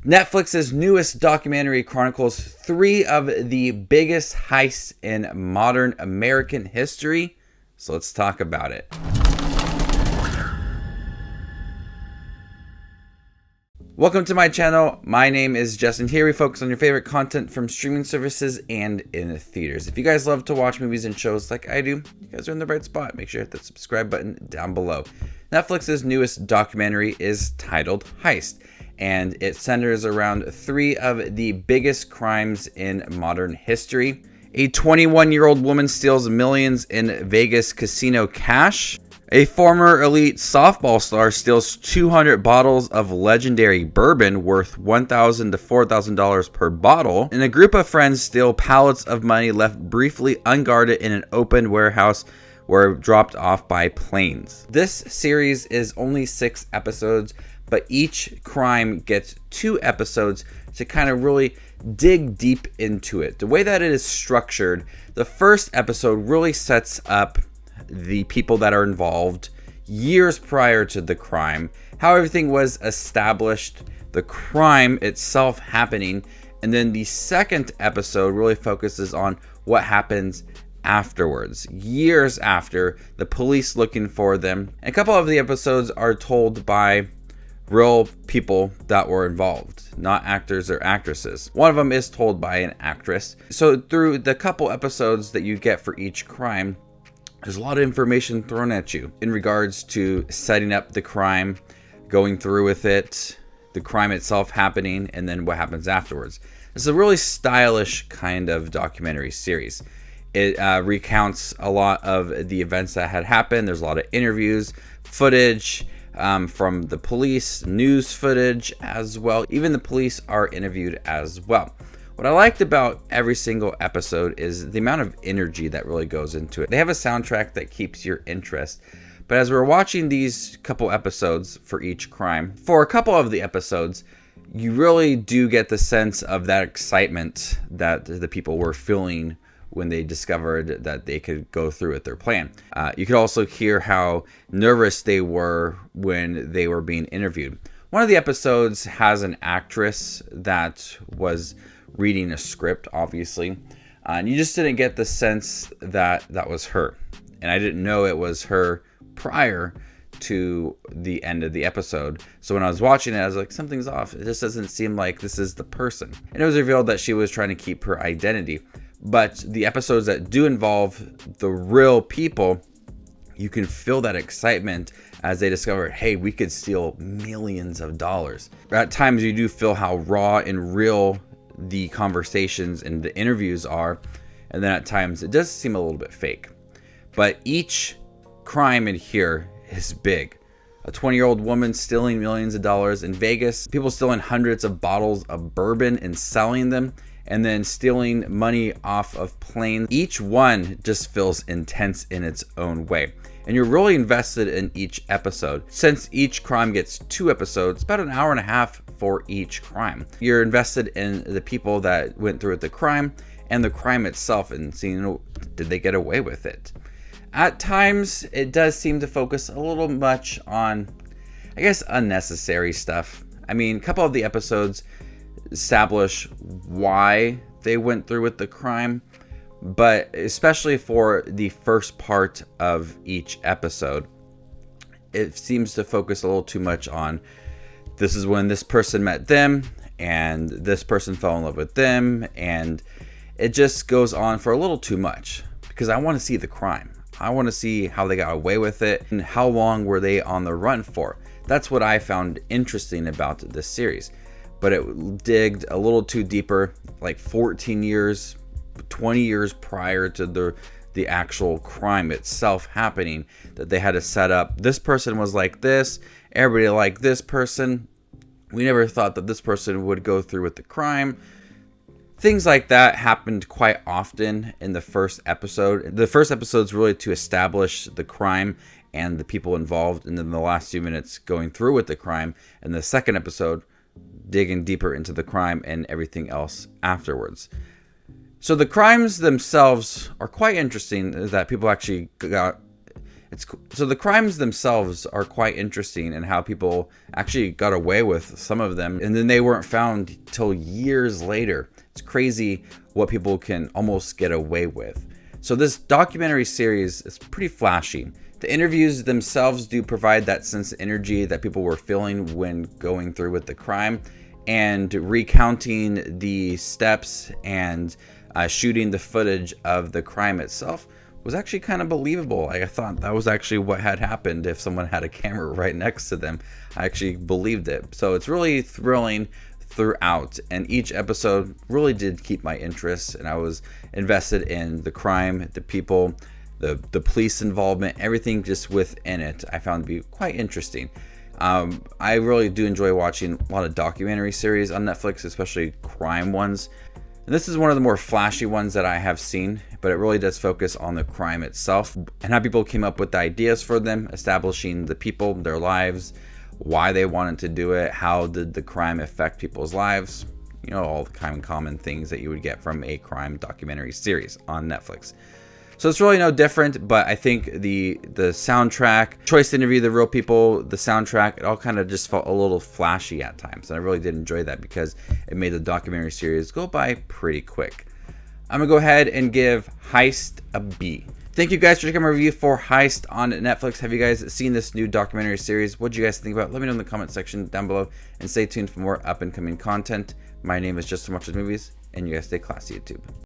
Netflix's newest documentary chronicles three of the biggest heists in modern American history. So let's talk about it. Welcome to my channel. My name is Justin. Here we focus on your favorite content from streaming services and in theaters. If you guys love to watch movies and shows like I do, you guys are in the right spot. Make sure to hit that subscribe button down below. Netflix's newest documentary is titled Heist, and it centers around three of the biggest crimes in modern history. A 21-year-old woman steals millions in Vegas casino cash. A former elite softball star steals 200 bottles of legendary bourbon worth $1,000 to $4,000 per bottle. And a group of friends steal pallets of money left briefly unguarded in an open warehouse were dropped off by planes. This series is only 6 episodes, but each crime gets 2 episodes to kind of really dig deep into it. The way that it is structured, the first episode really sets up the people that are involved years prior to the crime, how everything was established, the crime itself happening, and then the second episode really focuses on what happens afterwards, years after, the police looking for them. And a couple of the episodes are told by real people that were involved, not actors or actresses. One of them is told by an actress. So through the couple episodes that you get for each crime, there's a lot of information thrown at you in regards to setting up the crime, going through with it, the crime itself happening, and then what happens afterwards. It's a really stylish kind of documentary series. It recounts a lot of the events that had happened. There's a lot of interviews, footage from the police, news footage as well. Even the police are interviewed as well. What I liked about every single episode is the amount of energy that really goes into it. They have a soundtrack that keeps your interest. But as we're watching these couple episodes for each crime, for a couple of the episodes, you really do get the sense of that excitement that the people were feeling when they discovered that they could go through with their plan. You could also hear how nervous they were when they were being interviewed. One of the episodes has an actress that was reading a script, obviously, and you just didn't get the sense that that was her. And I didn't know it was her prior to the end of the episode. So when I was watching it, I was like, something's off. It just doesn't seem like this is the person. And it was revealed that she was trying to keep her identity. But the episodes that do involve the real people, you can feel that excitement as they discover, hey, we could steal millions of dollars. At times you do feel how raw and real the conversations and the interviews are, and then at times it does seem a little bit fake. But each crime in here is big. A 20-year-old woman stealing millions of dollars in Vegas, people stealing hundreds of bottles of bourbon and selling them, and then stealing money off of planes. Each one just feels intense in its own way. And you're really invested in each episode. Since each crime gets 2 episodes, about an hour and a half for each crime. You're invested in the people that went through with the crime and the crime itself and seeing, did they get away with it? At times, it does seem to focus a little much on, I guess, unnecessary stuff. I mean, a couple of the episodes establish why they went through with the crime, but especially for the first part of each episode, it seems to focus a little too much on this is when this person met them and this person fell in love with them, and it just goes on for a little too much because I want to see the crime. I want to see how they got away with it and how long were they on the run for. That's what I found interesting about this series. But it digged a little too deeper, like 14 years, 20 years prior to the actual crime itself happening, that they had to set up. This person was like this, everybody liked this person. We never thought that this person would go through with the crime. Things like that happened quite often in the first episode. The first episode is really to establish the crime and the people involved, and then the last few minutes going through with the crime, and the second episode digging deeper into the crime and everything else afterwards. So the crimes themselves are quite interesting, that people actually got So the crimes themselves are quite interesting, and how people actually got away with some of them, and then they weren't found till years later. It's crazy what people can almost get away with. So this documentary series is pretty flashy. The interviews themselves do provide that sense of energy that people were feeling when going through with the crime, and recounting the steps and shooting the footage of the crime itself was actually kind of believable. I thought that was actually what had happened if someone had a camera right next to them. I actually believed it. So it's really thrilling throughout, and each episode really did keep my interest, and I was invested in the crime, the people, the police involvement, everything just within it I found to be quite interesting. I really do enjoy watching a lot of documentary series on Netflix, especially crime ones. And this is one of the more flashy ones that I have seen, but it really does focus on the crime itself and how people came up with the ideas for them, establishing the people, their lives, why they wanted to do it, how did the crime affect people's lives, you know, all the kind of common things that you would get from a crime documentary series on Netflix. So it's really no different, but I think the soundtrack, choice to interview the real people, the soundtrack, it all kind of just felt a little flashy at times. And I really did enjoy that because it made the documentary series go by pretty quick. I'm going to go ahead and give Heist a B. Thank you guys for checking my review for Heist on Netflix. Have you guys seen this new documentary series? What do you guys think about it? Let me know in the comment section down below, and stay tuned for more up and coming content. My name is Justin Watches Movies, and you guys stay classy, YouTube.